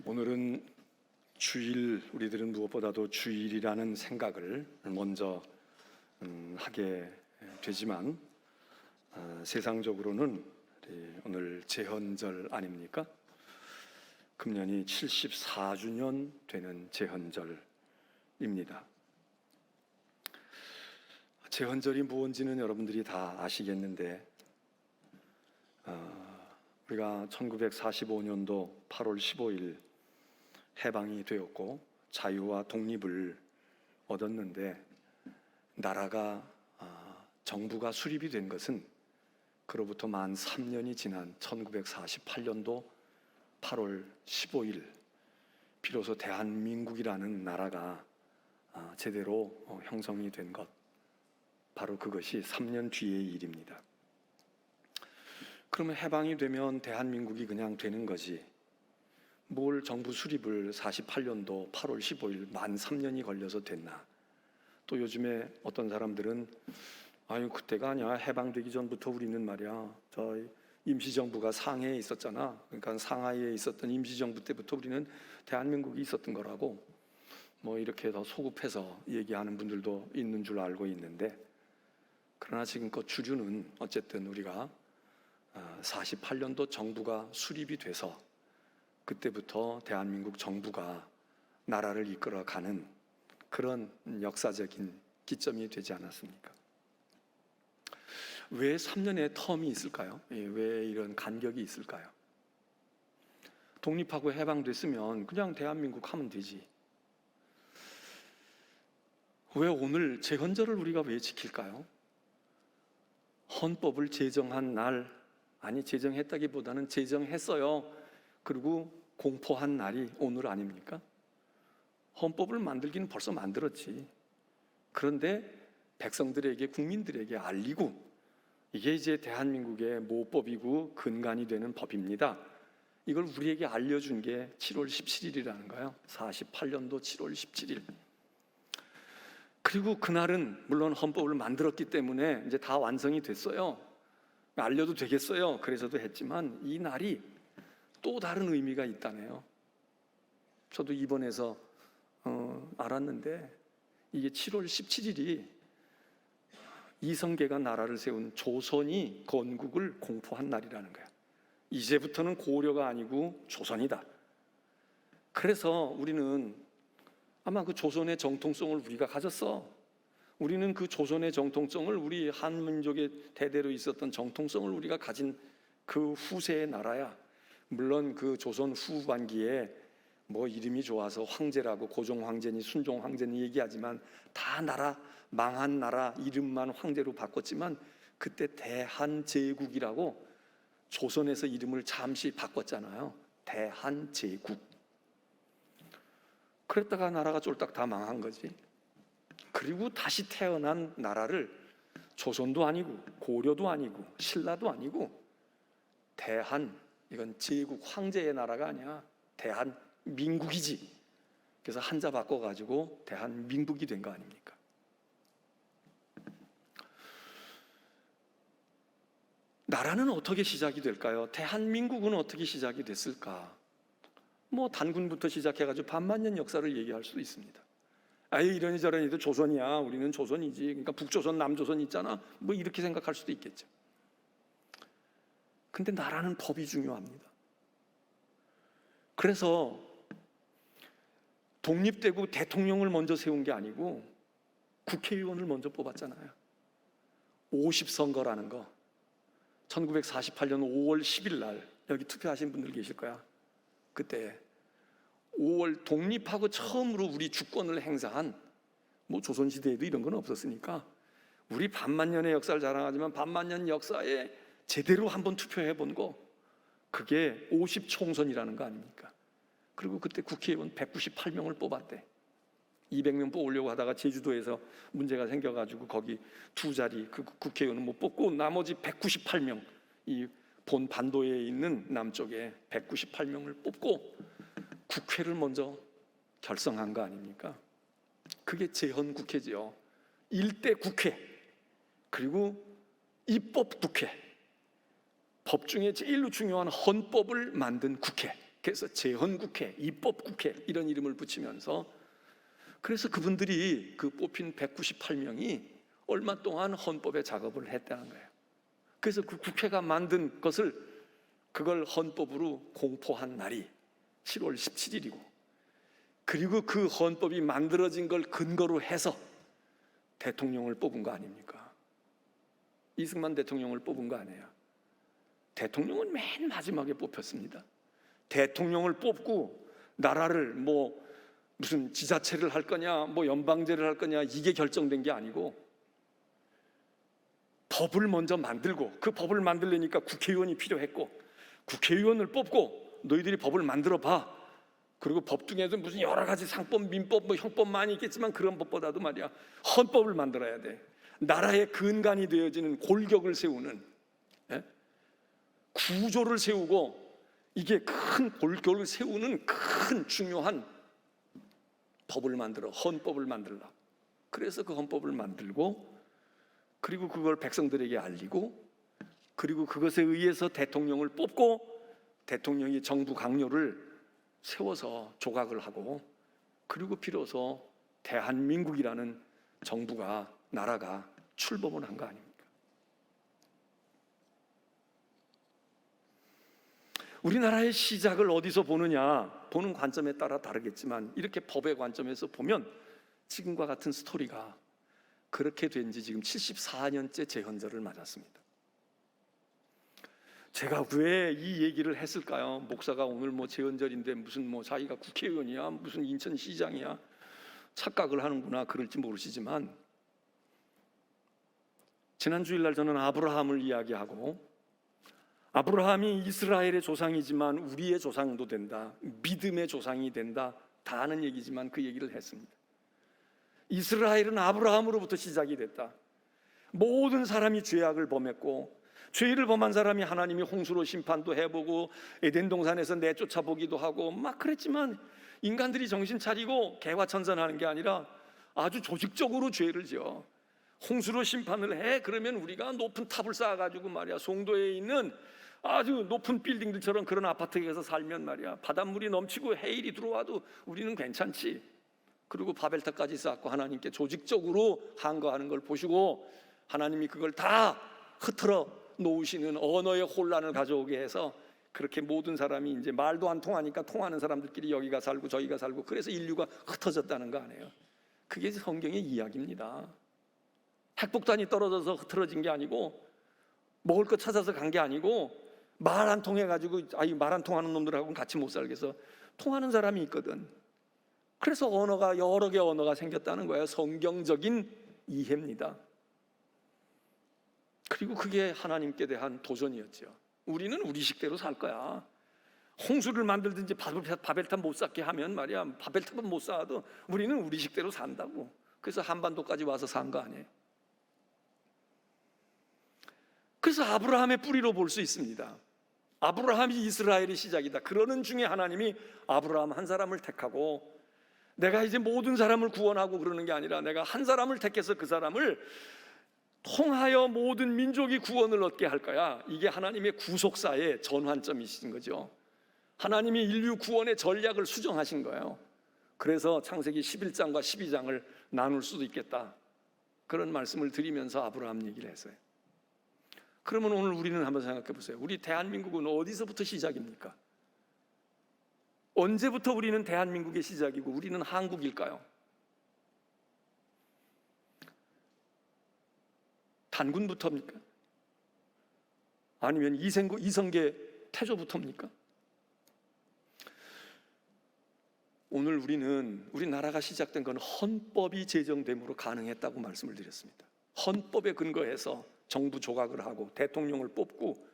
오늘은 주일, 우리들은 무엇보다도 주일이라는 생각을 먼저 하게 되지만 세상적으로는 오늘 제헌절 아닙니까? 금년이 74주년 되는 제헌절입니다. 제헌절이 무엇인지는 여러분들이 다 아시겠는데 우리가 1945년도 8월 15일 해방이 되었고 자유와 독립을 얻었는데 나라가 정부가 수립이 된 것은 그로부터 만 3년이 지난 1948년도 8월 15일 비로소 대한민국이라는 나라가 제대로 형성이 된 것, 바로 그것이 3년 뒤의 일입니다. 그러면 해방이 되면 대한민국이 그냥 되는 거지, 뭘 정부 수립을 48년도 8월 15일 만 3년이 걸려서 됐나? 또 요즘에 어떤 사람들은 아유 그때가 아니야, 해방되기 전부터 우리는 말이야 저 임시정부가 상해에 있었잖아, 그러니까 상하이에 있었던 임시정부 때부터 우리는 대한민국이 있었던 거라고 뭐 이렇게 더 소급해서 얘기하는 분들도 있는 줄 알고 있는데, 그러나 지금껏 주류는 어쨌든 우리가 48년도 정부가 수립이 돼서 그때부터 대한민국 정부가 나라를 이끌어가는 그런 역사적인 기점이 되지 않았습니까? 왜 3년의 텀이 있을까요? 왜 이런 간격이 있을까요? 독립하고 해방됐으면 그냥 대한민국 하면 되지. 왜 오늘 제헌절을 우리가 왜 지킬까요? 헌법을 제정한 날, 아니 제정했다기보다는 제정했어요. 그리고 공포한 날이 오늘 아닙니까? 헌법을 만들기는 벌써 만들었지. 그런데 백성들에게, 국민들에게 알리고 이게 이제 대한민국의 모법이고 근간이 되는 법입니다, 이걸 우리에게 알려준 게 7월 17일이라는 거예요. 48년도 7월 17일. 그리고 그날은 물론 헌법을 만들었기 때문에 이제 다 완성이 됐어요. 알려도 되겠어요. 그래서도 했지만 이 날이 또 다른 의미가 있다네요. 저도 이번에서 알았는데 이게 7월 17일이 이성계가 나라를 세운 조선이 건국을 공포한 날이라는 거야. 이제부터는 고려가 아니고 조선이다. 그래서 우리는 아마 그 조선의 정통성을 우리가 가졌어. 우리는 그 조선의 정통성을, 우리 한민족의 대대로 있었던 정통성을 우리가 가진 그 후세의 나라야. 물론 그 조선 후반기에 뭐 이름이 좋아서 황제라고 고종 황제니 순종 황제니 얘기하지만 다 나라, 망한 나라 이름만 황제로 바꿨지만 그때 대한제국이라고 조선에서 이름을 잠시 바꿨잖아요. 대한제국. 그랬다가 나라가 쫄딱 다 망한 거지. 그리고 다시 태어난 나라를 조선도 아니고 고려도 아니고 신라도 아니고 대한, 이건 제국, 황제의 나라가 아니야. 대한민국이지. 그래서 한자 바꿔가지고 대한민국이 된 거 아닙니까? 나라는 어떻게 시작이 될까요? 대한민국은 어떻게 시작이 됐을까? 뭐 단군부터 시작해가지고 반만년 역사를 얘기할 수도 있습니다. 아예 이러니 저러니도 조선이야, 우리는 조선이지, 그러니까 북조선 남조선 있잖아, 뭐 이렇게 생각할 수도 있겠죠. 근데 나라는 법이 중요합니다. 그래서 독립되고 대통령을 먼저 세운 게 아니고 국회의원을 먼저 뽑았잖아요. 50선거라는 거. 1948년 5월 10일 날 여기 투표하신 분들 계실 거야. 그때 5월 독립하고 처음으로 우리 주권을 행사한, 뭐 조선시대에도 이런 건 없었으니까 우리 반만년의 역사를 자랑하지만 반만년 역사에 제대로 한번 투표해 본 거, 그게 50총선이라는 거 아닙니까? 그리고 그때 국회의원 198명을 뽑았대. 200명 뽑으려고 하다가 제주도에서 문제가 생겨가지고 거기 두 자리 그 국회의원은 못 뽑고 나머지 198명, 이 본 반도에 있는 남쪽에 198명을 뽑고 국회를 먼저 결성한 거 아닙니까? 그게 제헌국회지요. 일대 국회, 그리고 입법국회, 법 중에 제일로 중요한 헌법을 만든 국회, 그래서 재헌국회, 입법국회 이런 이름을 붙이면서, 그래서 그분들이 그 뽑힌 198명이 얼마 동안 헌법의 작업을 했다는 거예요. 그래서 그 국회가 만든 것을, 그걸 헌법으로 공포한 날이 7월 17일이고, 그리고 그 헌법이 만들어진 걸 근거로 해서 대통령을 뽑은 거 아닙니까? 이승만 대통령을 뽑은 거 아니에요. 대통령은 맨 마지막에 뽑혔습니다. 대통령을 뽑고 나라를 무슨 지자체를 할 거냐, 연방제를 할 거냐, 이게 결정된 게 아니고, 법을 먼저 만들고, 그 법을 만들려니까 국회의원이 필요했고, 국회의원을 뽑고 너희들이 법을 만들어 봐. 그리고 법 중에도 무슨 여러 가지 상법, 민법, 형법 많이 있겠지만 그런 법보다도 말이야, 헌법을 만들어야 돼. 나라의 근간이 되어지는 골격을 세우는, 구조를 세우고, 이게 큰 골격을 세우는 큰 중요한 법을 만들어, 헌법을 만들라. 그래서 그 헌법을 만들고, 그리고 그걸 백성들에게 알리고, 그리고 그것에 의해서 대통령을 뽑고, 대통령이 정부 강요를 세워서 조각을 하고, 그리고 비로소 대한민국이라는 정부가, 나라가 출범을 한 거 아닙니까? 우리나라의 시작을 어디서 보느냐, 보는 관점에 따라 다르겠지만, 이렇게 법의 관점에서 보면 지금과 같은 스토리가 그렇게 된 지 지금 74년째 재헌절을 맞았습니다. 제가 왜 이 얘기를 했을까요? 목사가 오늘 재헌절인데 무슨 자기가 국회의원이야, 무슨 인천시장이야, 착각을 하는구나 그럴지 모르시지만, 지난 주일날 저는 아브라함을 이야기하고, 아브라함이 이스라엘의 조상이지만 우리의 조상도 된다, 믿음의 조상이 된다, 다 아는 얘기지만 그 얘기를 했습니다. 이스라엘은 아브라함으로부터 시작이 됐다. 모든 사람이 죄악을 범했고, 죄를 범한 사람이 하나님이 홍수로 심판도 해보고 에덴 동산에서 내쫓아보기도 하고 막 그랬지만, 인간들이 정신 차리고 개화천선하는 게 아니라 아주 조직적으로 죄를 지어 홍수로 심판을 해. 그러면 우리가 높은 탑을 쌓아가지고 말이야, 송도에 있는 아주 높은 빌딩들처럼 그런 아파트에 가서 살면 말이야, 바닷물이 넘치고 해일이 들어와도 우리는 괜찮지. 그리고 바벨탑까지 쌓고 하나님께 조직적으로 항거하는 걸 보시고, 하나님이 그걸 다 흐트러 놓으시는 언어의 혼란을 가져오게 해서, 그렇게 모든 사람이 이제 말도 안 통하니까 통하는 사람들끼리 여기가 살고 저기가 살고, 그래서 인류가 흩어졌다는 거 아니에요. 그게 성경의 이야기입니다. 핵폭탄이 떨어져서 흐트러진 게 아니고, 먹을 거 찾아서 간 게 아니고, 말 안 통해가지고 말 안 통하는 놈들하고는 같이 못 살겠어. 통하는 사람이 있거든. 그래서 언어가, 여러 개의 언어가 생겼다는 거예요. 성경적인 이해입니다. 그리고 그게 하나님께 대한 도전이었죠. 우리는 우리식대로 살 거야. 홍수를 만들든지 바벨탑 못 쌓게 하면 말이야, 바벨탑은 못 쌓아도 우리는 우리식대로 산다고. 그래서 한반도까지 와서 산 거 아니에요. 그래서 아브라함의 뿌리로 볼 수 있습니다. 아브라함이 이스라엘의 시작이다. 그러는 중에 하나님이 아브라함 한 사람을 택하고, 내가 이제 모든 사람을 구원하고 그러는 게 아니라 내가 한 사람을 택해서 그 사람을 통하여 모든 민족이 구원을 얻게 할 거야. 이게 하나님의 구속사의 전환점이신 거죠. 하나님이 인류 구원의 전략을 수정하신 거예요. 그래서 창세기 11장과 12장을 나눌 수도 있겠다, 그런 말씀을 드리면서 아브라함 얘기를 했어요. 그러면 오늘 우리는 한번 생각해 보세요. 우리 대한민국은 어디서부터 시작입니까? 언제부터 우리는 대한민국의 시작이고 우리는 한국일까요? 단군부터입니까? 아니면 이성계 태조부터입니까? 오늘 우리 나라가 시작된 건 헌법이 제정됨으로 가능했다고 말씀을 드렸습니다. 헌법에 근거해서 정부 조각을 하고 대통령을 뽑고,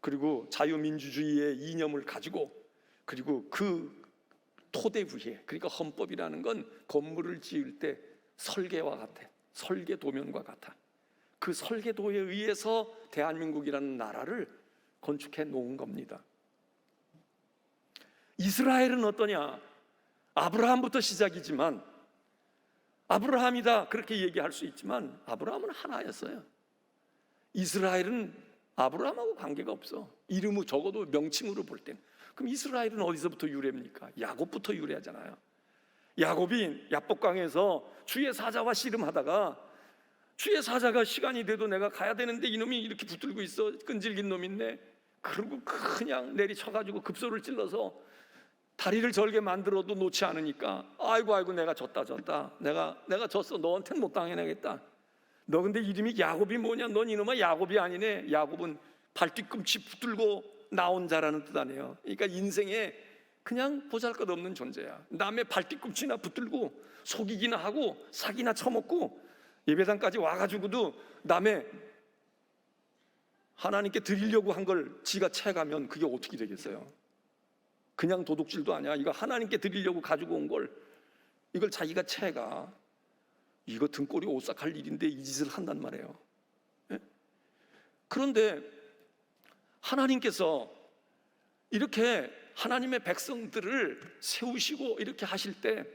그리고 자유민주주의의 이념을 가지고, 그리고 그 토대 위에, 그러니까 헌법이라는 건 건물을 지을 때 설계와 같아, 설계 도면과 같아. 그 설계도에 의해서 대한민국이라는 나라를 건축해 놓은 겁니다. 이스라엘은 어떠냐? 아브라함부터 시작이지만, 아브라함이다 그렇게 얘기할 수 있지만 아브라함은 하나였어요. 이스라엘은 아브라함하고 관계가 없어. 이름은 적어도 명칭으로 볼 땐. 그럼 이스라엘은 어디서부터 유래입니까? 야곱부터 유래하잖아요. 야곱이 야복강에서 주의 사자와 씨름하다가 주의 사자가 시간이 돼도 내가 가야 되는데 이놈이 이렇게 붙들고 있어, 끈질긴 놈인데, 그리고 그냥 내리쳐가지고 급소를 찔러서 다리를 절게 만들어도 놓지 않으니까 아이고 내가 졌다 내가 졌어, 너한테는 못 당해내겠다. 너 근데 이름이 야곱이 뭐냐? 넌 이놈아 야곱이 아니네. 야곱은 발뒤꿈치 붙들고 나온 자라는 뜻 아니에요. 그러니까 인생에 그냥 보잘것없는 존재야. 남의 발뒤꿈치나 붙들고 속이기나 하고 사기나 쳐먹고 예배당까지 와가지고도 남의 하나님께 드리려고 한 걸 지가 채가면 그게 어떻게 되겠어요? 그냥 도둑질도 아니야. 이거 하나님께 드리려고 가지고 온 걸 이걸 자기가 채가, 이거 등골이 오싹할 일인데 이 짓을 한단 말이에요. 예? 그런데 하나님께서 이렇게 하나님의 백성들을 세우시고 이렇게 하실 때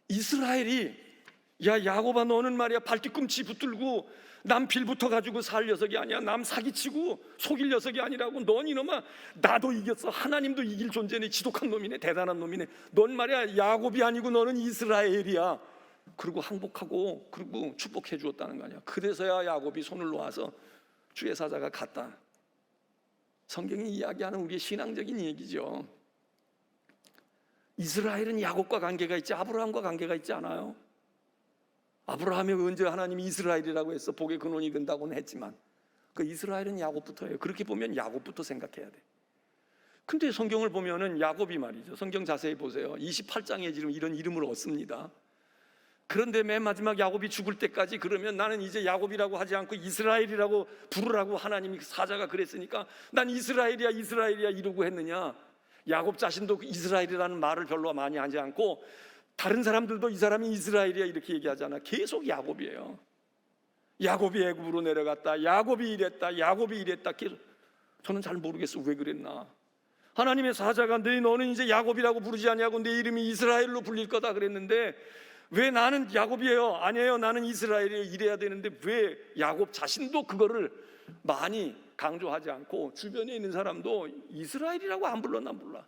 이스라엘이, 야 야곱아 너는 말이야 발뒤꿈치 붙들고 남 빌붙어 가지고 살 녀석이 아니야. 남 사기치고 속일 녀석이 아니라고. 넌 이놈아 나도 이겼어. 하나님도 이길 존재네. 지독한 놈이네. 대단한 놈이네. 넌 말이야 야곱이 아니고 너는 이스라엘이야. 그리고 항복하고 그리고 축복해 주었다는 거 아니야. 그래서야 야곱이 손을 놓아서 주의 사자가 갔다. 성경이 이야기하는 우리의 신앙적인 얘기죠. 이스라엘은 야곱과 관계가 있지 아브라함과 관계가 있지 않아요. 아브라함이 언제 하나님이 이스라엘이라고 해서 복의 근원이 된다고는 했지만 그 이스라엘은 야곱부터예요. 그렇게 보면 야곱부터 생각해야 돼. 근데 성경을 보면은 야곱이 말이죠, 성경 자세히 보세요. 28장에 지금 이런 이름을 얻습니다. 그런데 맨 마지막 야곱이 죽을 때까지 그러면 나는 이제 야곱이라고 하지 않고 이스라엘이라고 부르라고 하나님이 사자가 그랬으니까 난 이스라엘이야 이러고 했느냐? 야곱 자신도 이스라엘이라는 말을 별로 많이 하지 않고 다른 사람들도 이 사람이 이스라엘이야 이렇게 얘기하잖아. 계속 야곱이에요. 야곱이 애굽으로 내려갔다, 야곱이 이랬다 계속. 저는 잘 모르겠어 왜 그랬나. 하나님의 사자가 너는 이제 야곱이라고 부르지 않냐고, 내 이름이 이스라엘로 불릴 거다 그랬는데 왜 나는 야곱이에요? 아니에요 나는 이스라엘이에요 이래야 되는데 왜 야곱 자신도 그거를 많이 강조하지 않고 주변에 있는 사람도 이스라엘이라고 안 불렀나 몰라.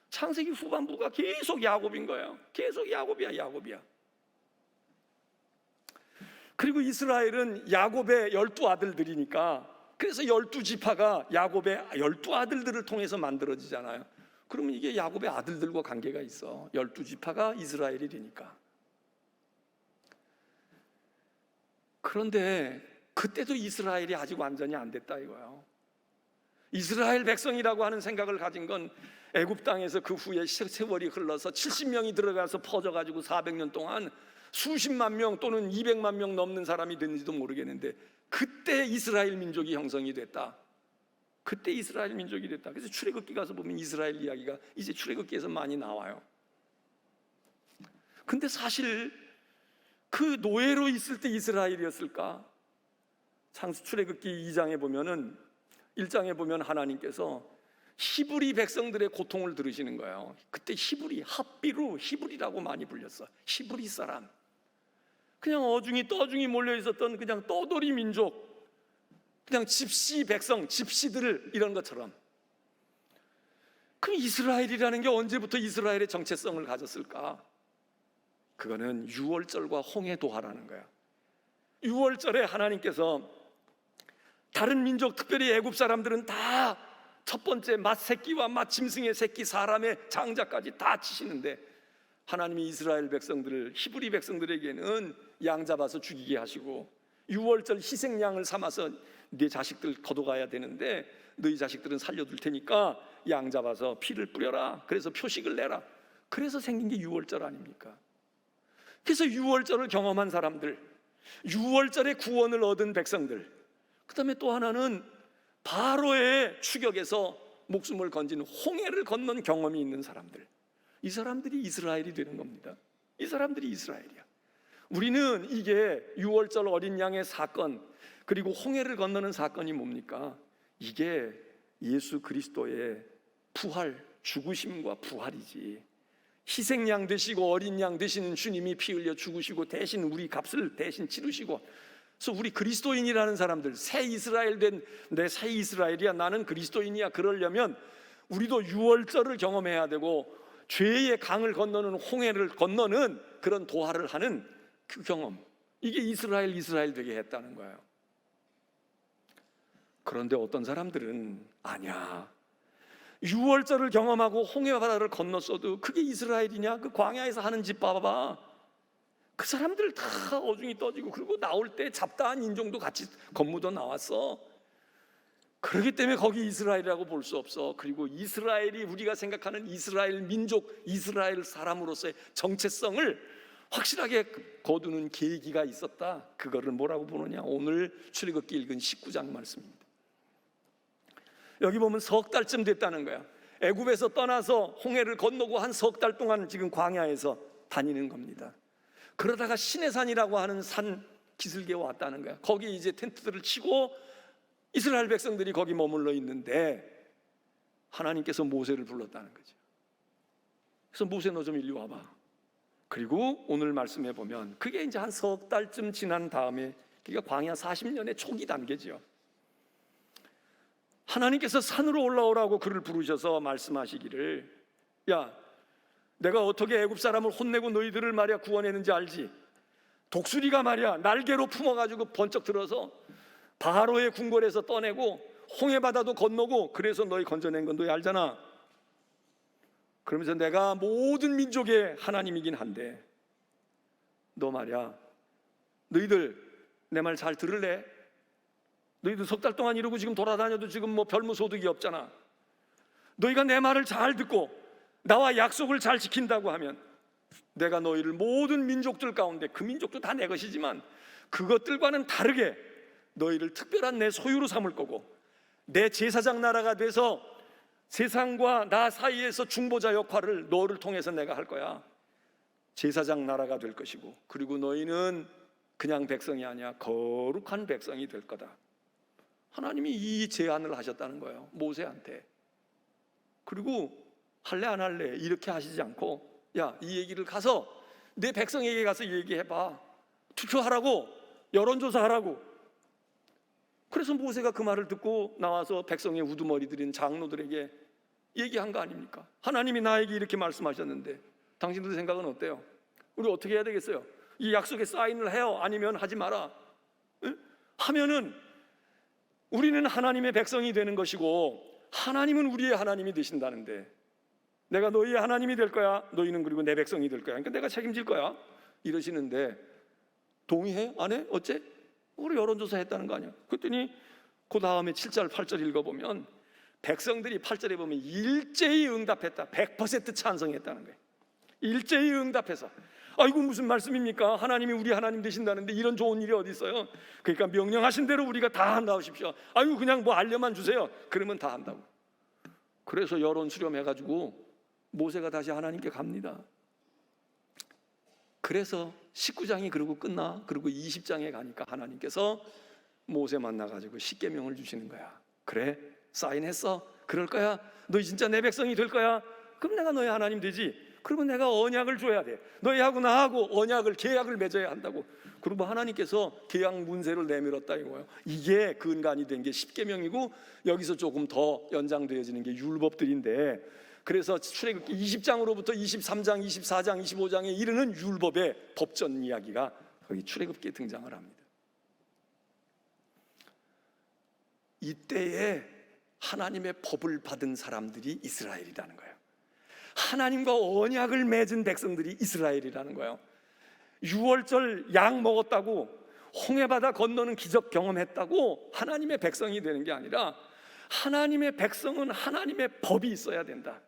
창세기 후반부가 계속 야곱인 거예요. 계속 야곱이야. 그리고 이스라엘은 야곱의 12아들들이니까 그래서 12지파가 야곱의 12아들들을 통해서 만들어지잖아요. 그러면 이게 야곱의 아들들과 관계가 있어. 12지파가 이스라엘이 되니까. 그런데 그때도 이스라엘이 아직 완전히 안 됐다 이거예요. 이스라엘 백성이라고 하는 생각을 가진 건 애굽 땅에서 그 후에 세월이 흘러서 70명이 들어가서 퍼져가지고 400년 동안 수십만 명 또는 200만 명 넘는 사람이 됐는지도 모르겠는데 그때 이스라엘 민족이 형성이 됐다. 그때 이스라엘 민족이 됐다. 그래서 출애굽기 가서 보면 이스라엘 이야기가 이제 출애굽기에서 많이 나와요. 근데 사실 그 노예로 있을 때 이스라엘이었을까? 출애굽기 2장에 보면은 1장에 보면 하나님께서 히브리 백성들의 고통을 들으시는 거예요. 그때 히브리, 히브리라고 많이 불렸어. 히브리 사람. 그냥 어중이 떠중이 몰려 있었던 그냥 떠돌이 민족, 그냥 집시 백성, 집시들 이런 것처럼. 그럼 이스라엘이라는 게 언제부터 이스라엘의 정체성을 가졌을까? 그거는 유월절과 홍해도하라는 거야. 유월절에 하나님께서 다른 민족, 특별히 애굽 사람들은 다 첫 번째 맏새끼와 맏짐승의 새끼, 사람의 장자까지 다 치시는데 하나님이 이스라엘 백성들을, 히브리 백성들에게는 양 잡아서 죽이게 하시고 유월절 희생양을 삼아서 네 자식들 걷어가야 되는데 너희 자식들은 살려둘 테니까 양 잡아서 피를 뿌려라. 그래서 표식을 내라. 그래서 생긴 게 유월절 아닙니까? 그래서 유월절을 경험한 사람들, 유월절에 구원을 얻은 백성들, 그 다음에 또 하나는 바로의 추격에서 목숨을 건진 홍해를 건넌 경험이 있는 사람들, 이 사람들이 이스라엘이 되는 겁니다. 이 사람들이 이스라엘이야. 우리는 이게 유월절 어린 양의 사건 그리고 홍해를 건너는 사건이 뭡니까? 이게 예수 그리스도의 부활, 죽으심과 부활이지. 희생양 되시고 어린 양 되시는 주님이 피 흘려 죽으시고 대신 우리 값을 대신 치르시고, 그래서 우리 그리스도인이라는 사람들, 새 이스라엘 된 내 새 이스라엘이야, 나는 그리스도인이야, 그러려면 우리도 유월절을 경험해야 되고 죄의 강을 건너는 홍해를 건너는 그런 도하를 하는 그 경험, 이게 이스라엘 되게 했다는 거예요. 그런데 어떤 사람들은 아니야, 유월절을 경험하고 홍해 바다를 건넜어도 그게 이스라엘이냐? 그 광야에서 하는 짓 봐봐. 그 사람들 다 어중이 떠지고, 그리고 나올 때 잡다한 인종도 같이 건무도 나왔어. 그렇기 때문에 거기 이스라엘이라고 볼 수 없어. 그리고 이스라엘이 우리가 생각하는 이스라엘 민족, 이스라엘 사람으로서의 정체성을 확실하게 거두는 계기가 있었다. 그거를 뭐라고 보느냐? 오늘 출애굽기 읽은 19장 말씀입니다. 여기 보면 석 달쯤 됐다는 거야. 애굽에서 떠나서 홍해를 건너고 한 석 달 동안 지금 광야에서 다니는 겁니다. 그러다가 시내산이라고 하는 산 기슭에 왔다는 거야. 거기 이제 텐트들을 치고 이스라엘 백성들이 거기 머물러 있는데 하나님께서 모세를 불렀다는 거죠. 그래서 모세, 너 좀 이리 와봐. 그리고 오늘 말씀해 보면 그게 이제 한 석 달쯤 지난 다음에, 그러니까 광야 40년의 초기 단계죠. 하나님께서 산으로 올라오라고 그를 부르셔서 말씀하시기를, 야, 내가 어떻게 애굽 사람을 혼내고 너희들을 말이야 구원했는지 알지? 독수리가 말이야 날개로 품어가지고 번쩍 들어서 바로의 궁궐에서 떠내고 홍해 바다도 건너고, 그래서 너희 건져낸 건 너희 알잖아. 그러면서 내가 모든 민족의 하나님이긴 한데 너 말이야, 너희들 내 말 잘 들을래? 너희들 석 달 동안 이러고 지금 돌아다녀도 지금 뭐 별무소득이 없잖아. 너희가 내 말을 잘 듣고 나와 약속을 잘 지킨다고 하면 내가 너희를 모든 민족들 가운데, 그 민족도 다 내 것이지만 그것들과는 다르게 너희를 특별한 내 소유로 삼을 거고, 내 제사장 나라가 돼서 세상과 나 사이에서 중보자 역할을 너를 통해서 내가 할 거야. 제사장 나라가 될 것이고, 그리고 너희는 그냥 백성이 아니야, 거룩한 백성이 될 거다. 하나님이 이 제안을 하셨다는 거예요, 모세한테. 그리고 할래 안 할래 이렇게 하시지 않고, 야, 이 얘기를 가서 내 백성에게 가서 얘기해봐. 투표하라고, 여론조사하라고. 그래서 모세가 그 말을 듣고 나와서 백성의 우두머리들인 장로들에게 얘기한 거 아닙니까? 하나님이 나에게 이렇게 말씀하셨는데 당신들 생각은 어때요? 우리 어떻게 해야 되겠어요? 이 약속에 사인을 해요? 아니면 하지 마라? 응? 하면은 우리는 하나님의 백성이 되는 것이고 하나님은 우리의 하나님이 되신다는데, 내가 너희의 하나님이 될 거야, 너희는 그리고 내 백성이 될 거야, 그러니까 내가 책임질 거야 이러시는데 동의해? 안 해? 어째? 우리 여론조사 했다는 거 아니야? 그랬더니 그 다음에 7절 8절 읽어보면 백성들이 8절에 보면 일제히 응답했다. 100% 찬성했다는 거예요. 일제히 응답해서, 아이고 무슨 말씀입니까? 하나님이 우리 하나님 되신다는데 이런 좋은 일이 어디 있어요? 그러니까 명령하신 대로 우리가 다 한다 하십시오. 아이고 그냥 뭐 알려만 주세요. 그러면 다 한다고. 그래서 여론 수렴해가지고 모세가 다시 하나님께 갑니다. 그래서 19장이 그러고 끝나. 그리고 20장에 가니까 하나님께서 모세 만나가지고 십계명을 주시는 거야. 그래, 사인했어? 그럴 거야? 너희 진짜 내 백성이 될 거야? 그럼 내가 너희 하나님 되지. 그러면 내가 언약을 줘야 돼. 너희하고 나하고 언약을, 계약을 맺어야 한다고. 그리고 하나님께서 계약 문서를 내밀었다 이거예요. 이게 근간이 된 게 십계명이고, 여기서 조금 더 연장되어지는 게 율법들인데, 그래서 출애굽기 20장으로부터 23장, 24장, 25장에 이르는 율법의 법전 이야기가 거기 출애굽기에 등장을 합니다. 이때에 하나님의 법을 받은 사람들이 이스라엘이라는 거예요. 하나님과 언약을 맺은 백성들이 이스라엘이라는 거예요. 유월절 양 먹었다고, 홍해바다 건너는 기적 경험했다고 하나님의 백성이 되는 게 아니라, 하나님의 백성은 하나님의 법이 있어야 된다.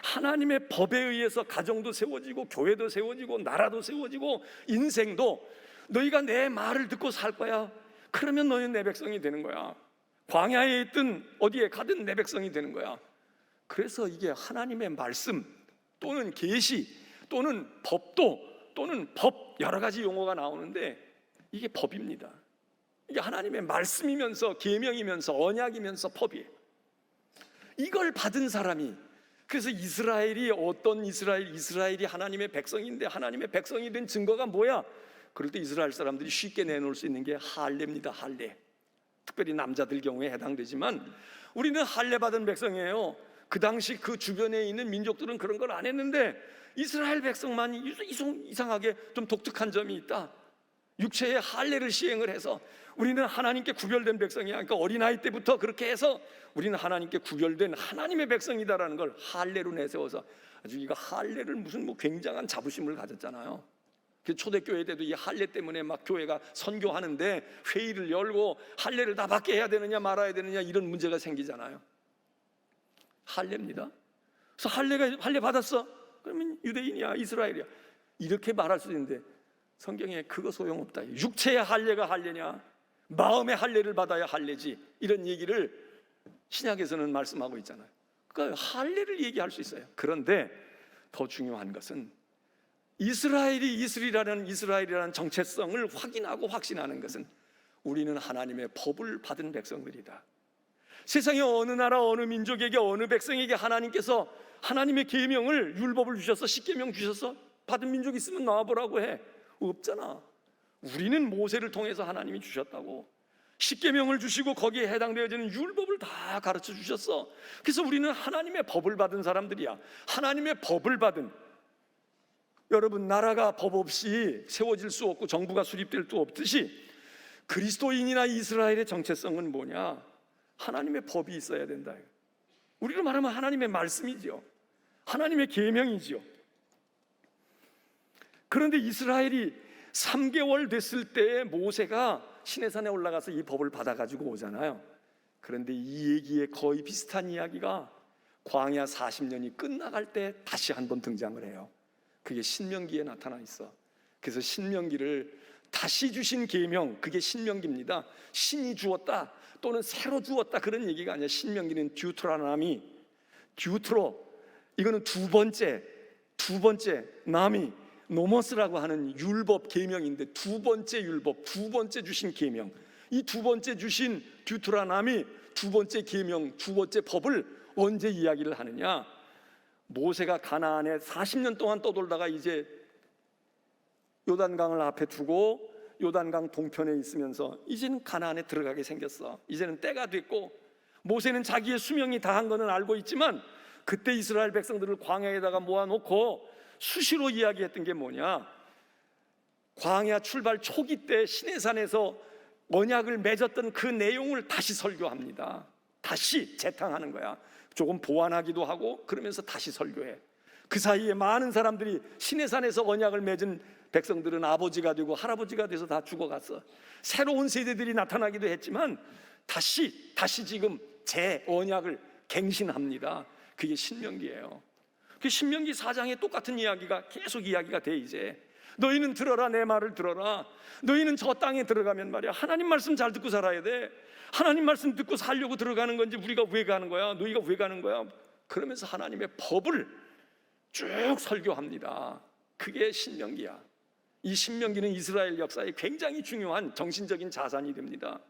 하나님의 법에 의해서 가정도 세워지고 교회도 세워지고 나라도 세워지고 인생도, 너희가 내 말을 듣고 살 거야. 그러면 너희는 내 백성이 되는 거야. 광야에 있든 어디에 가든 내 백성이 되는 거야. 그래서 이게 하나님의 말씀 또는 계시 또는 법도 또는 법, 여러 가지 용어가 나오는데 이게 법입니다. 이게 하나님의 말씀이면서 계명이면서 언약이면서 법이에요. 이걸 받은 사람이, 그래서 이스라엘이 어떤 이스라엘이 하나님의 백성인데, 하나님의 백성이 된 증거가 뭐야? 그럴 때 이스라엘 사람들이 쉽게 내놓을 수 있는 게 할례입니다. 할례. 특별히 남자들 경우에 해당되지만 우리는 할례 받은 백성이에요. 그 당시 그 주변에 있는 민족들은 그런 걸 안 했는데 이스라엘 백성만이 이상하게 좀 독특한 점이 있다. 육체의 할례를 시행을 해서 우리는 하나님께 구별된 백성이야. 그러니까 어린아이 때부터 그렇게 해서 우리는 하나님께 구별된 하나님의 백성이다라는 걸 할례로 내세워서 아주 이거 할례를 무슨 뭐 굉장한 자부심을 가졌잖아요. 그 초대교회 때도 이 할례 때문에 막 교회가 선교하는데 회의를 열고 할례를 다 받게 해야 되느냐 말아야 되느냐 이런 문제가 생기잖아요. 할례입니다. 그래서 할례 받았어? 그러면 유대인이야, 이스라엘이야. 이렇게 말할 수 있는데 성경에 그거 소용없다. 육체의 할례가 할례냐? 마음의 할례를 받아야 할례지. 이런 얘기를 신약에서는 말씀하고 있잖아요. 그러니까 할례를 얘기할 수 있어요. 그런데 더 중요한 것은 이스라엘이라는 정체성을 확인하고 확신하는 것은 우리는 하나님의 법을 받은 백성들이다. 세상의 어느 나라 어느 민족에게 어느 백성에게 하나님께서 하나님의 계명을 율법을 주셔서 십계명 주셔서 받은 민족 있으면 나와보라고 해. 없잖아. 우리는 모세를 통해서 하나님이 주셨다고. 십계명을 주시고 거기에 해당되어지는 율법을 다 가르쳐 주셨어. 그래서 우리는 하나님의 법을 받은 사람들이야. 하나님의 법을 받은. 여러분, 나라가 법 없이 세워질 수 없고 정부가 수립될 수 없듯이 그리스도인이나 이스라엘의 정체성은 뭐냐? 하나님의 법이 있어야 된다. 우리로 말하면 하나님의 말씀이죠. 하나님의 계명이죠. 그런데 이스라엘이 3개월 됐을 때 모세가 시내산에 올라가서 이 법을 받아가지고 오잖아요. 그런데 이 얘기에 거의 비슷한 이야기가 광야 40년이 끝나갈 때 다시 한번 등장을 해요. 그게 신명기에 나타나 있어. 그래서 신명기를 다시 주신 계명, 그게 신명기입니다. 신이 주었다 또는 새로 주었다 그런 얘기가 아니야. 신명기는 듀트로노미, 이거는 두 번째 나미, 노모스라고 하는 율법 계명인데 두 번째 율법, 두 번째 주신 계명. 이 두 번째 주신 듀트로노미, 두 번째 계명, 두 번째 법을 언제 이야기를 하느냐? 모세가 가나안에 40년 동안 떠돌다가 이제 요단강을 앞에 두고 요단강 동편에 있으면서 이제는 가나안에 들어가게 생겼어. 이제는 때가 됐고 모세는 자기의 수명이 다한 것은 알고 있지만 그때 이스라엘 백성들을 광야에다가 모아놓고 수시로 이야기했던 게 뭐냐? 광야 출발 초기 때 시내산에서 언약을 맺었던 그 내용을 다시 설교합니다. 다시 재탕하는 거야. 조금 보완하기도 하고 그러면서 다시 설교해. 그 사이에 많은 사람들이 시내산에서 언약을 맺은 백성들은 아버지가 되고 할아버지가 돼서 다 죽어갔어. 새로운 세대들이 나타나기도 했지만 다시 지금 제 언약을 갱신합니다. 그게 신명기예요. 그 신명기 4장에 똑같은 이야기가 계속 이야기가 돼. 이제 너희는 들어라, 내 말을 들어라. 너희는 저 땅에 들어가면 말이야 하나님 말씀 잘 듣고 살아야 돼. 하나님 말씀 듣고 살려고 들어가는 건지 우리가 왜 가는 거야? 너희가 왜 가는 거야? 그러면서 하나님의 법을 쭉 설교합니다. 그게 신명기야. 이 신명기는 이스라엘 역사에 굉장히 중요한 정신적인 자산이 됩니다.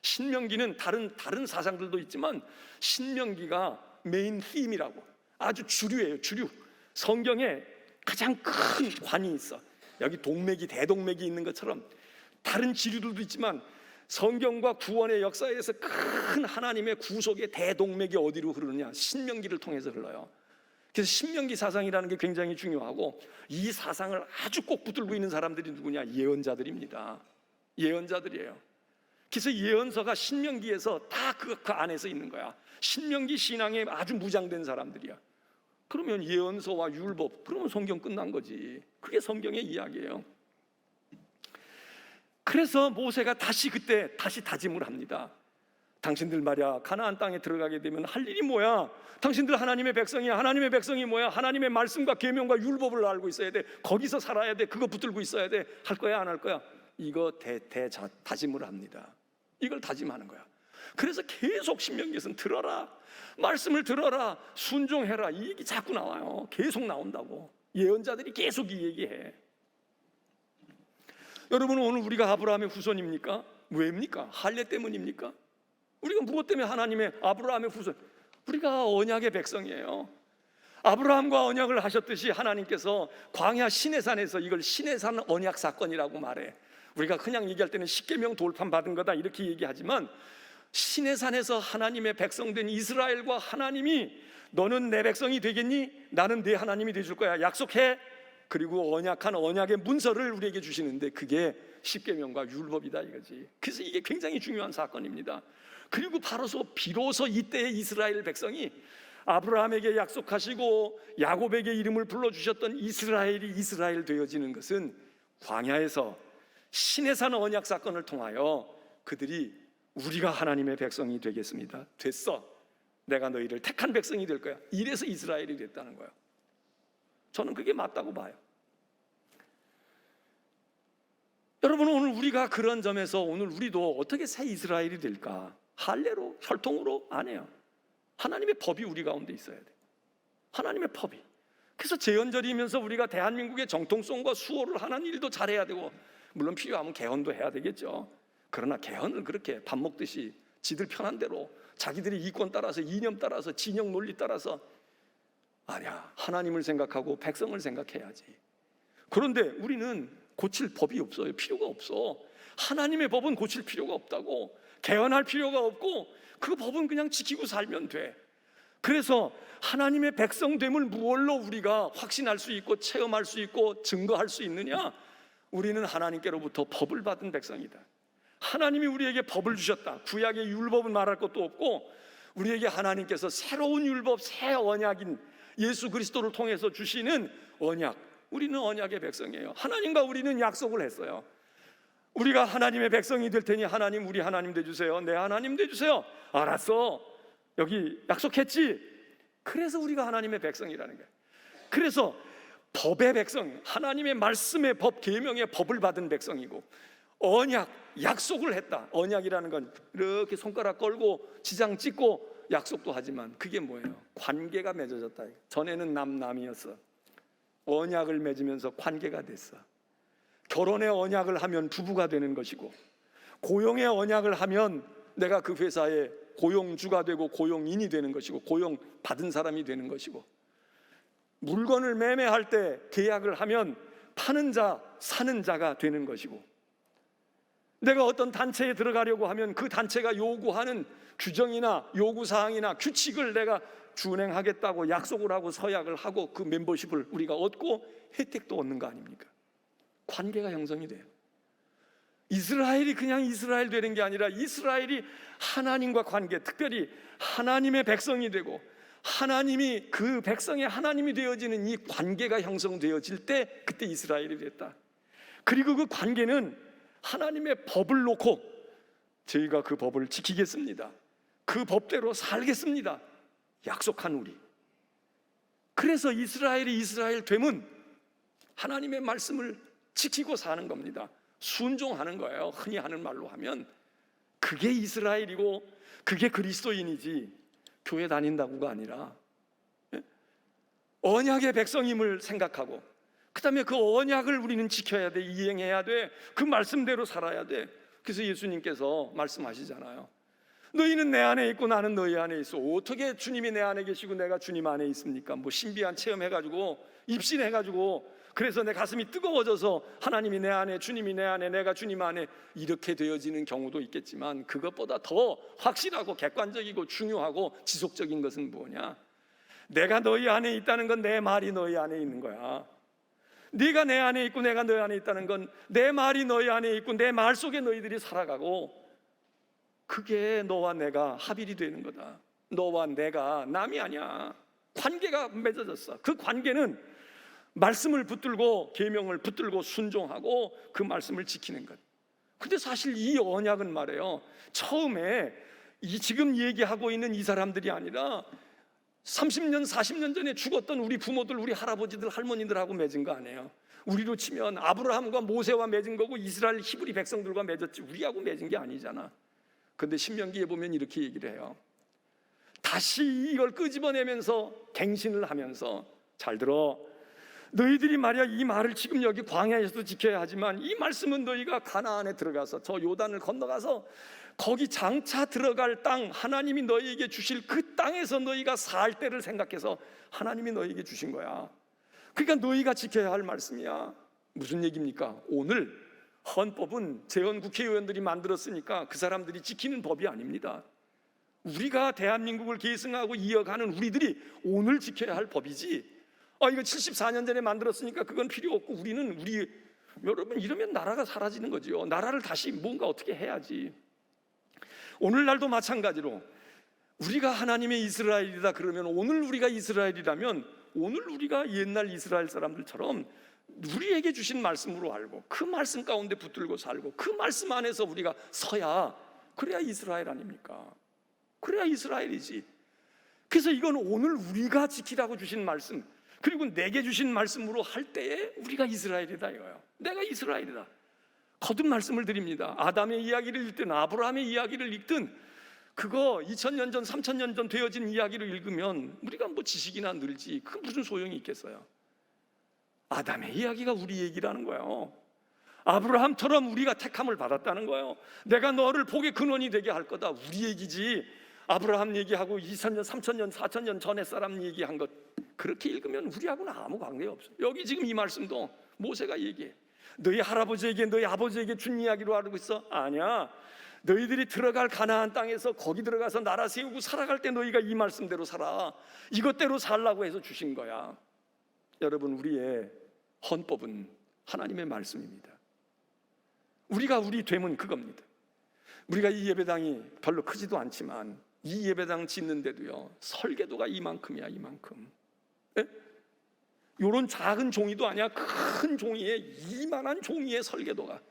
신명기는 다른 사상들도 있지만 신명기가 메인 힘이라고, 아주 주류예요. 주류. 성경에 가장 큰 관이 있어. 여기 동맥이 대동맥이 있는 것처럼 다른 지류들도 있지만 성경과 구원의 역사에서 큰 하나님의 구속의 대동맥이 어디로 흐르느냐? 신명기를 통해서 흘러요. 그래서 신명기 사상이라는 게 굉장히 중요하고 이 사상을 아주 꼭 붙들고 있는 사람들이 누구냐? 예언자들입니다. 예언자들이에요. 그래서 예언서가 신명기에서 다 그 안에서 있는 거야. 신명기 신앙에 아주 무장된 사람들이야. 그러면 예언서와 율법, 그러면 성경 끝난 거지. 그게 성경의 이야기예요. 그래서 모세가 그때 다시 다짐을 합니다. 당신들 말이야 가나안 땅에 들어가게 되면 할 일이 뭐야? 당신들 하나님의 백성이야. 하나님의 백성이 뭐야? 하나님의 말씀과 계명과 율법을 알고 있어야 돼. 거기서 살아야 돼. 그거 붙들고 있어야 돼. 할 거야 안 할 거야? 이거 다짐을 합니다. 이걸 다짐하는 거야. 그래서 계속 신명기에서는 들어라, 말씀을 들어라, 순종해라, 이 얘기 자꾸 나와요. 계속 나온다고. 예언자들이 계속 이 얘기해. 여러분, 오늘 우리가 아브라함의 후손입니까? 왜입니까? 할례 때문입니까? 우리가 무엇 때문에 하나님의 아브라함의 후손? 우리가 언약의 백성이에요. 아브라함과 언약을 하셨듯이 하나님께서 광야 시내산에서 이걸 시내산 언약 사건이라고 말해. 우리가 그냥 얘기할 때는 십계명 돌판 받은 거다 이렇게 얘기하지만 시내산에서 하나님의 백성된 이스라엘과 하나님이 너는 내 백성이 되겠니? 나는 네 하나님이 되줄 거야. 약속해. 그리고 언약한 언약의 문서를 우리에게 주시는데 그게 십계명과 율법이다 이거지. 그래서 이게 굉장히 중요한 사건입니다. 그리고 비로소 이때의 이스라엘 백성이 아브라함에게 약속하시고 야곱에게 이름을 불러주셨던 이스라엘이 이스라엘 되어지는 것은 광야에서 시내산 언약 사건을 통하여 그들이 우리가 하나님의 백성이 되겠습니다. 됐어. 내가 너희를 택한 백성이 될 거야. 이래서 이스라엘이 됐다는 거예요. 저는 그게 맞다고 봐요. 여러분, 오늘 우리가 그런 점에서 오늘 우리도 어떻게 새 이스라엘이 될까? 할례로, 혈통으로 안 해요. 하나님의 법이 우리 가운데 있어야 돼. 하나님의 법이. 그래서 제헌절이면서 우리가 대한민국의 정통성과 수호를 하는 일도 잘해야 되고, 물론 필요하면 개헌도 해야 되겠죠. 그러나 개헌을 그렇게 밥 먹듯이 지들 편한 대로 자기들의 이권 따라서, 이념 따라서, 진영 논리 따라서, 아니야. 하나님을 생각하고 백성을 생각해야지. 그런데 우리는 고칠 법이 없어요. 필요가 없어. 하나님의 법은 고칠 필요가 없다고. 개헌할 필요가 없고 그 법은 그냥 지키고 살면 돼. 그래서 하나님의 백성됨을 무엇로 우리가 확신할 수 있고 체험할 수 있고 증거할 수 있느냐? 우리는 하나님께로부터 법을 받은 백성이다. 하나님이 우리에게 법을 주셨다. 구약의 율법은 말할 것도 없고 우리에게 하나님께서 새로운 율법, 새 언약인 예수 그리스도를 통해서 주시는 언약, 우리는 언약의 백성이에요. 하나님과 우리는 약속을 했어요. 우리가 하나님의 백성이 될 테니 하나님 우리 하나님 되주세요. 내 하나님 되주세요. 알았어. 여기 약속했지. 그래서 우리가 하나님의 백성이라는 거예요. 그래서 법의 백성, 하나님의 말씀의 법, 계명의 법을 받은 백성이고, 언약, 약속을 했다. 언약이라는 건 이렇게 손가락 걸고 지장 찍고 약속도 하지만 그게 뭐예요? 관계가 맺어졌다. 전에는 남이었어. 언약을 맺으면서 관계가 됐어. 결혼의 언약을 하면 부부가 되는 것이고, 고용의 언약을 하면 내가 그 회사의 고용주가 되고 고용인이 되는 것이고, 고용 받은 사람이 되는 것이고, 물건을 매매할 때 계약을 하면 파는 자, 사는 자가 되는 것이고, 내가 어떤 단체에 들어가려고 하면 그 단체가 요구하는 규정이나 요구사항이나 규칙을 내가 준행하겠다고 약속을 하고 서약을 하고 그 멤버십을 우리가 얻고 혜택도 얻는 거 아닙니까? 관계가 형성이 돼요. 이스라엘이 그냥 이스라엘 되는 게 아니라 이스라엘이 하나님과 관계, 특별히 하나님의 백성이 되고 하나님이 그 백성의 하나님이 되어지는 이 관계가 형성되어질 때 그때 이스라엘이 됐다. 그리고 그 관계는 하나님의 법을 놓고 저희가 그 법을 지키겠습니다. 그 법대로 살겠습니다. 약속한 우리. 그래서 이스라엘이 이스라엘 됨은 하나님의 말씀을 지키고 사는 겁니다. 순종하는 거예요. 흔히 하는 말로 하면 그게 이스라엘이고 그게 그리스도인이지 교회 다닌다고가 아니라 언약의 백성임을 생각하고 그 다음에 그 언약을 우리는 지켜야 돼. 이행해야 돼. 그 말씀대로 살아야 돼. 그래서 예수님께서 말씀하시잖아요. 너희는 내 안에 있고 나는 너희 안에 있어. 어떻게 주님이 내 안에 계시고 내가 주님 안에 있습니까? 뭐 신비한 체험해가지고 입신해가지고 그래서 내 가슴이 뜨거워져서 하나님이 내 안에, 주님이 내 안에, 내가 주님 안에 이렇게 되어지는 경우도 있겠지만 그것보다 더 확실하고 객관적이고 중요하고 지속적인 것은 뭐냐? 내가 너희 안에 있다는 건 내 말이 너희 안에 있는 거야. 네가 내 안에 있고 내가 너희 안에 있다는 건 내 말이 너희 안에 있고 내 말 속에 너희들이 살아가고 그게 너와 내가 합일이 되는 거다. 너와 내가 남이 아니야. 관계가 맺어졌어. 그 관계는 말씀을 붙들고 계명을 붙들고 순종하고 그 말씀을 지키는 것. 근데 사실 이 언약은 말이에요, 처음에 이 지금 얘기하고 있는 이 사람들이 아니라 30년 40년 전에 죽었던 우리 부모들, 우리 할아버지들, 할머니들하고 맺은 거 아니에요. 우리로 치면 아브라함과 모세와 맺은 거고 이스라엘 히브리 백성들과 맺었지 우리하고 맺은 게 아니잖아. 근데 신명기에 보면 이렇게 얘기를 해요. 다시 이걸 끄집어내면서 갱신을 하면서, 잘 들어, 너희들이 말이야 이 말을 지금 여기 광야에서도 지켜야 하지만 이 말씀은 너희가 가나안에 들어가서 저 요단을 건너가서 거기 장차 들어갈 땅, 하나님이 너희에게 주실 그 땅에서 너희가 살 때를 생각해서 하나님이 너희에게 주신 거야. 그러니까 너희가 지켜야 할 말씀이야. 무슨 얘기입니까? 오늘 헌법은 재헌 국회의원들이 만들었으니까 그 사람들이 지키는 법이 아닙니다. 우리가 대한민국을 계승하고 이어가는 우리들이 오늘 지켜야 할 법이지, 이거 74년 전에 만들었으니까 그건 필요 없고 여러분, 이러면 나라가 사라지는 거죠. 나라를 다시 뭔가 어떻게 해야지. 오늘날도 마찬가지로 우리가 하나님의 이스라엘이다 그러면, 오늘 우리가 이스라엘이라면 오늘 우리가 옛날 이스라엘 사람들처럼 우리에게 주신 말씀으로 알고 그 말씀 가운데 붙들고 살고 그 말씀 안에서 우리가 서야, 그래야 이스라엘 아닙니까? 그래야 이스라엘이지. 그래서 이건 오늘 우리가 지키라고 주신 말씀, 그리고 내게 주신 말씀으로 할 때에 우리가 이스라엘이다 이거예요. 내가 이스라엘이다. 거듭 말씀을 드립니다. 아담의 이야기를 읽든 아브라함의 이야기를 읽든 그거 2000년 전 3000년 전 되어진 이야기를 읽으면 우리가 뭐 지식이나 늘지 그 무슨 소용이 있겠어요. 아담의 이야기가 우리 얘기라는 거예요. 아브라함처럼 우리가 택함을 받았다는 거예요. 내가 너를 복의 근원이 되게 할 거다, 우리 얘기지. 아브라함 얘기하고 2000년 3000년 4000년 전에 사람 얘기한 것 그렇게 읽으면 우리하고는 아무 관계 없어요. 여기 지금 이 말씀도 모세가 얘기해. 너희 할아버지에게 너희 아버지에게 준 이야기로 알고 있어? 아니야. 너희들이 들어갈 가나안 땅에서 거기 들어가서 나라 세우고 살아갈 때 너희가 이 말씀대로 살아, 이것대로 살라고 해서 주신 거야. 여러분, 우리의 헌법은 하나님의 말씀입니다. 우리가 우리 되면 그겁니다. 우리가 이 예배당이 별로 크지도 않지만 이 예배당 짓는데도요, 설계도가 이만큼이야, 이만큼. 요런 작은 종이도 아니야. 큰 종이에, 이만한 종이에 설계도가.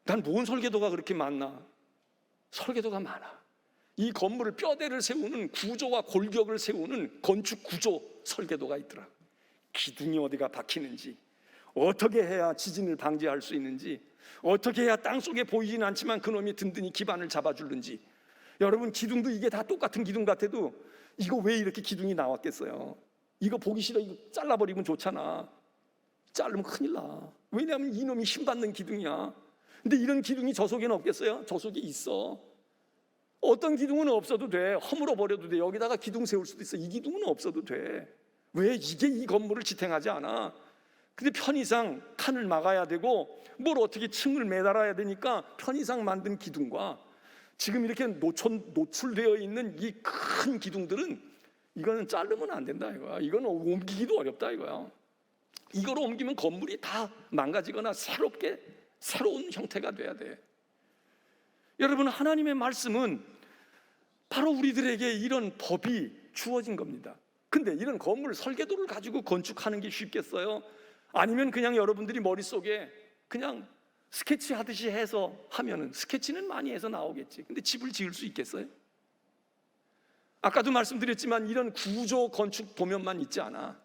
난 뭔 설계도가 그렇게 많나? 설계도가 많아. 이 건물을, 뼈대를 세우는 구조와 골격을 세우는 건축 구조 설계도가 있더라. 기둥이 어디가 박히는지, 어떻게 해야 지진을 방지할 수 있는지, 어떻게 해야 땅속에 보이진 않지만 그놈이 든든히 기반을 잡아주는지. 여러분, 기둥도 이게 다 똑같은 기둥 같아도 이거 왜 이렇게 기둥이 나왔겠어요? 이거 보기 싫어. 이거 잘라버리면 좋잖아. 자르면 큰일 나. 왜냐하면 이놈이 힘받는 기둥이야. 근데 이런 기둥이 저 속에는 없겠어요? 저 속에 있어. 어떤 기둥은 없어도 돼. 허물어 버려도 돼. 여기다가 기둥 세울 수도 있어. 이 기둥은 없어도 돼. 왜? 이게 이 건물을 지탱하지 않아. 근데 편의상 칸을 막아야 되고 뭘 어떻게 층을 매달아야 되니까 편의상 만든 기둥과 지금 이렇게 노출되어 있는 이 큰 기둥들은 이거는 자르면 안 된다 이거야. 이거는 옮기기도 어렵다 이거야. 이거로 옮기면 건물이 다 망가지거나 새로운 형태가 돼야 돼. 여러분, 하나님의 말씀은 바로 우리들에게 이런 법이 주어진 겁니다. 근데 이런 건물 설계도를 가지고 건축하는 게 쉽겠어요? 아니면 그냥 여러분들이 머릿속에 그냥 스케치 하듯이 해서 하면은, 스케치는 많이 해서 나오겠지. 근데 집을 지을 수 있겠어요? 아까도 말씀드렸지만 이런 구조 건축 도면만 있지 않아.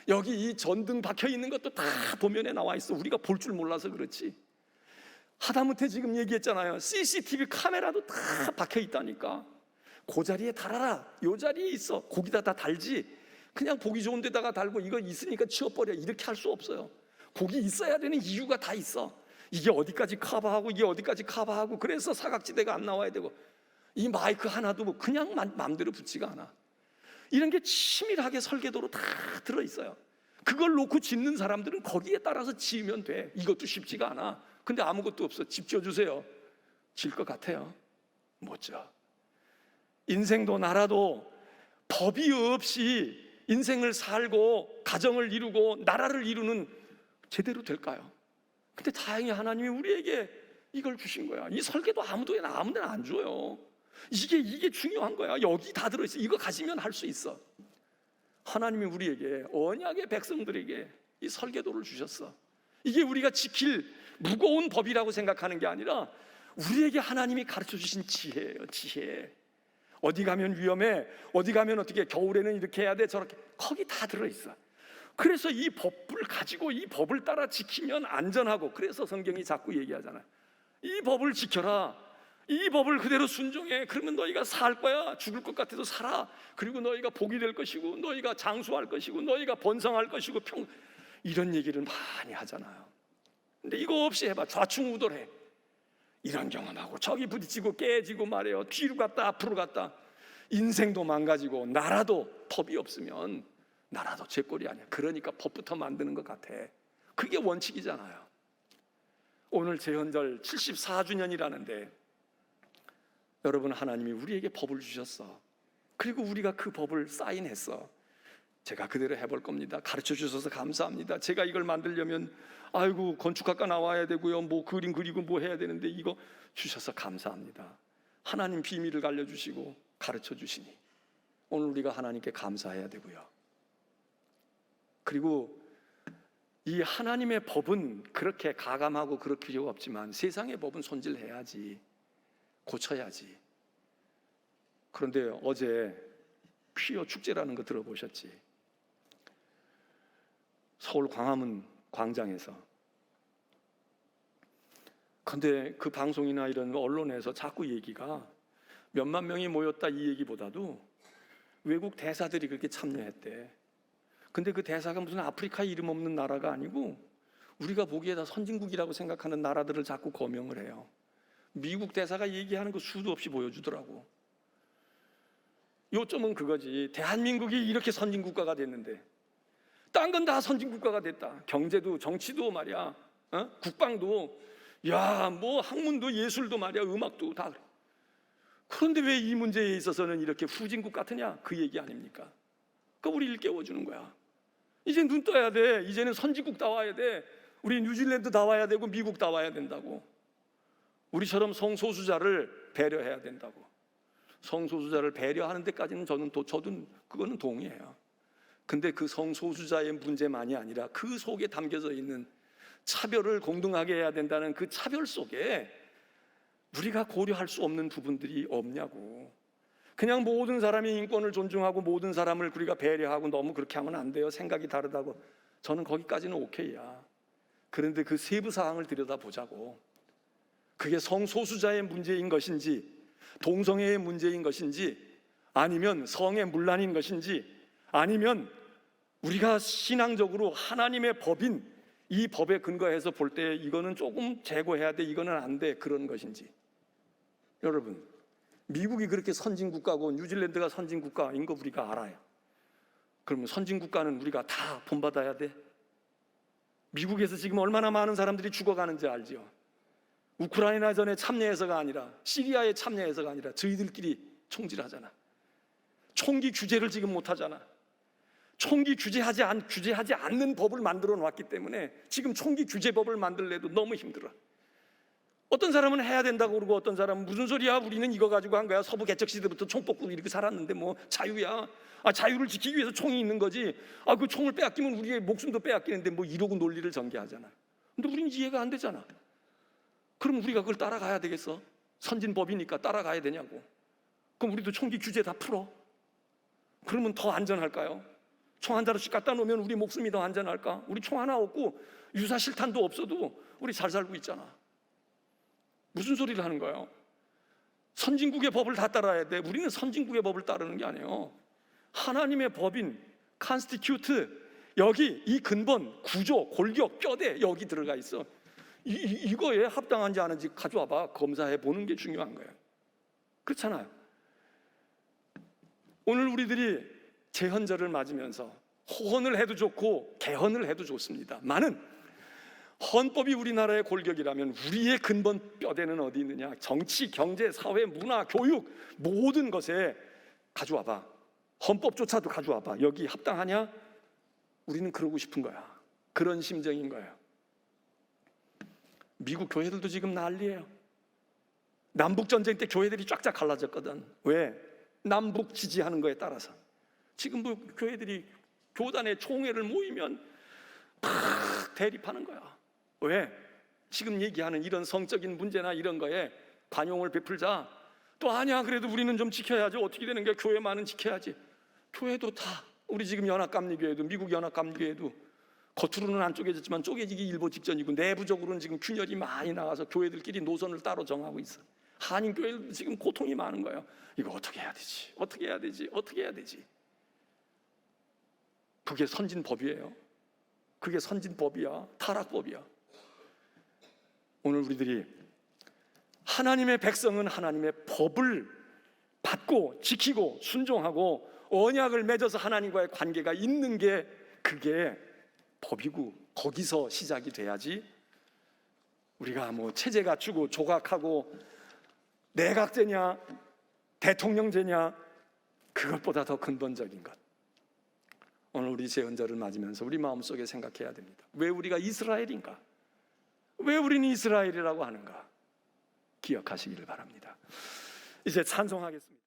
여기 이 전등 박혀 있는 것도 다 도면에 나와 있어. 우리가 볼 줄 몰라서 그렇지. 하다못해 지금 얘기했잖아요. CCTV 카메라도 다 박혀 있다니까. 그 자리에 달아라. 요 자리에 있어. 거기다 다 달지. 그냥 보기 좋은 데다가 달고 이거 있으니까 치워버려, 이렇게 할 수 없어요. 거기 있어야 되는 이유가 다 있어. 이게 어디까지 커버하고 이게 어디까지 커버하고, 그래서 사각지대가 안 나와야 되고, 이 마이크 하나도 뭐 그냥 마음대로 붙지가 않아. 이런 게 치밀하게 설계도로 다 들어있어요. 그걸 놓고 짓는 사람들은 거기에 따라서 지으면 돼. 이것도 쉽지가 않아. 근데 아무것도 없어. 집 지어주세요. 질 것 같아요? 못 지어. 인생도 나라도 법이 없이 인생을 살고 가정을 이루고 나라를 이루는 제대로 될까요? 근데 다행히 하나님이 우리에게 이걸 주신 거야. 이 설계도 아무데나 안 줘요. 이게 중요한 거야. 여기 다 들어있어. 이거 가지면 할 수 있어. 하나님이 우리에게, 언약의 백성들에게 이 설계도를 주셨어. 이게 우리가 지킬 무거운 법이라고 생각하는 게 아니라 우리에게 하나님이 가르쳐 주신 지혜예요. 지혜. 어디 가면 위험해, 어디 가면 어떻게, 겨울에는 이렇게 해야 돼, 저렇게, 거기 다 들어있어. 그래서 이 법을 가지고 이 법을 따라 지키면 안전하고, 그래서 성경이 자꾸 얘기하잖아요. 이 법을 지켜라. 이 법을 그대로 순종해. 그러면 너희가 살 거야. 죽을 것 같아도 살아. 그리고 너희가 복이 될 것이고, 너희가 장수할 것이고, 너희가 번성할 것이고, 이런 얘기를 많이 하잖아요. 근데 이거 없이 해봐. 좌충우돌해. 이런 경험하고 저기 부딪히고 깨지고 말이에요. 뒤로 갔다 앞으로 갔다. 인생도 망가지고 나라도 법이 없으면 나라도 제 꼴이 아니야. 그러니까 법부터 만드는 것 같아. 그게 원칙이잖아요. 오늘 제헌절 74주년이라는데 여러분, 하나님이 우리에게 법을 주셨어. 그리고 우리가 그 법을 사인했어. 제가 그대로 해볼 겁니다. 가르쳐 주셔서 감사합니다. 제가 이걸 만들려면 아이고 건축학과 나와야 되고요, 뭐 그림 그리고 뭐 해야 되는데 이거 주셔서 감사합니다. 하나님 비밀을 알려주시고 가르쳐 주시니 오늘 우리가 하나님께 감사해야 되고요. 그리고 이 하나님의 법은 그렇게 가감하고 그럴 필요가 없지만 세상의 법은 손질해야지, 고쳐야지. 그런데 어제 퀴어 축제라는 거 들어보셨지? 서울 광화문 광장에서. 근데 그 방송이나 이런 언론에서 자꾸 얘기가 몇만 명이 모였다 이 얘기보다도 외국 대사들이 그렇게 참여했대. 근데 그 대사가 무슨 아프리카 이름 없는 나라가 아니고 우리가 보기에 다 선진국이라고 생각하는 나라들을 자꾸 거명을 해요. 미국 대사가 얘기하는 거 수도 없이 보여주더라고. 요점은 그거지. 대한민국이 이렇게 선진국가가 됐는데 딴 건 다 선진국가가 됐다. 경제도 정치도 말이야, 국방도, 야, 뭐 학문도 예술도 말이야, 음악도 다. 그런데 왜 이 문제에 있어서는 이렇게 후진국 같으냐? 그 얘기 아닙니까? 그러니까 우리 일깨워주는 거야. 이제 눈 떠야 돼. 이제는 선진국 다 와야 돼. 우리 뉴질랜드 다 와야 되고 미국 다 와야 된다고. 우리처럼 성소수자를 배려해야 된다고. 성소수자를 배려하는 데까지는 저도 그거는 동의해요. 근데 그 성소수자의 문제만이 아니라 그 속에 담겨져 있는 차별을 공정하게 해야 된다는 그 차별 속에 우리가 고려할 수 없는 부분들이 없냐고. 그냥 모든 사람이 인권을 존중하고 모든 사람을 우리가 배려하고 너무 그렇게 하면 안 돼요. 생각이 다르다고. 저는 거기까지는 오케이야. 그런데 그 세부 사항을 들여다보자고. 그게 성소수자의 문제인 것인지, 동성애의 문제인 것인지, 아니면 성의 문란인 것인지, 아니면 우리가 신앙적으로 하나님의 법인 이 법에 근거해서 볼 때 이거는 조금 제고해야 돼, 이거는 안 돼, 그런 것인지. 여러분, 미국이 그렇게 선진국가고 뉴질랜드가 선진국가인 거 우리가 알아요. 그러면 선진국가는 우리가 다 본받아야 돼? 미국에서 지금 얼마나 많은 사람들이 죽어가는지 알지요? 우크라이나전에 참여해서가 아니라, 시리아에 참여해서가 아니라 저희들끼리 총질하잖아. 총기 규제를 지금 못하잖아. 총기 규제하지 않는 법을 만들어 놨기 때문에 지금 총기 규제법을 만들래도 너무 힘들어. 어떤 사람은 해야 된다고 그러고 어떤 사람은 무슨 소리야, 우리는 이거 가지고 한 거야, 서부 개척 시대부터 총 뽑고 이렇게 살았는데 뭐 자유야. 자유를 지키기 위해서 총이 있는 거지. 그 총을 빼앗기면 우리의 목숨도 빼앗기는데 뭐 이러고 논리를 전개하잖아. 근데 우리는 이해가 안 되잖아. 그럼 우리가 그걸 따라가야 되겠어? 선진법이니까 따라가야 되냐고. 그럼 우리도 총기 규제 다 풀어. 그러면 더 안전할까요? 총 한 자루씩 갖다 놓으면 우리 목숨이 더 안전할까? 우리 총 하나 없고 유사 실탄도 없어도 우리 잘 살고 있잖아. 무슨 소리를 하는 거예요? 선진국의 법을 다 따라야 돼. 우리는 선진국의 법을 따르는 게 아니에요. 하나님의 법인 컨스티튜트, 여기 이 근본, 구조, 골격, 뼈대 여기 들어가 있어. 이거에 합당한지 아닌지 가져와봐. 검사해 보는 게 중요한 거예요. 그렇잖아요. 오늘 우리들이 제헌절을 맞으면서 호헌을 해도 좋고 개헌을 해도 좋습니다. 많은 헌법이 우리나라의 골격이라면 우리의 근본 뼈대는 어디 있느냐? 정치, 경제, 사회, 문화, 교육 모든 것에 가져와봐. 헌법조차도 가져와봐. 여기 합당하냐? 우리는 그러고 싶은 거야. 그런 심정인 거예요. 미국 교회들도 지금 난리예요. 남북전쟁 때 교회들이 쫙쫙 갈라졌거든. 왜? 남북 지지하는 거에 따라서. 지금 뭐 교회들이 교단의 총회를 모이면 팍 대립하는 거야. 왜? 지금 얘기하는 이런 성적인 문제나 이런 거에 관용을 베풀자. 또 아니야, 그래도 우리는 좀 지켜야지. 어떻게 되는 거야? 교회만은 지켜야지. 교회도 다, 우리 지금 연합감리교회도, 미국 연합감리교회도 겉으로는 안 쪼개졌지만 쪼개지기 일보 직전이고 내부적으로는 지금 균열이 많이 나가서 교회들끼리 노선을 따로 정하고 있어. 한인교회도 지금 고통이 많은 거예요. 이거 어떻게 해야 되지? 어떻게 해야 되지? 어떻게 해야 되지? 그게 선진법이에요. 그게 선진법이야. 타락법이야. 오늘 우리들이 하나님의 백성은 하나님의 법을 받고 지키고 순종하고 언약을 맺어서 하나님과의 관계가 있는 게 그게 법이고 거기서 시작이 돼야지 우리가 뭐 체제 갖추고 조각하고 내각제냐 대통령제냐, 그것보다 더 근본적인 것, 오늘 우리 제헌절을 맞으면서 우리 마음속에 생각해야 됩니다. 왜 우리가 이스라엘인가? 왜 우리는 이스라엘이라고 하는가? 기억하시기를 바랍니다. 이제 찬송하겠습니다.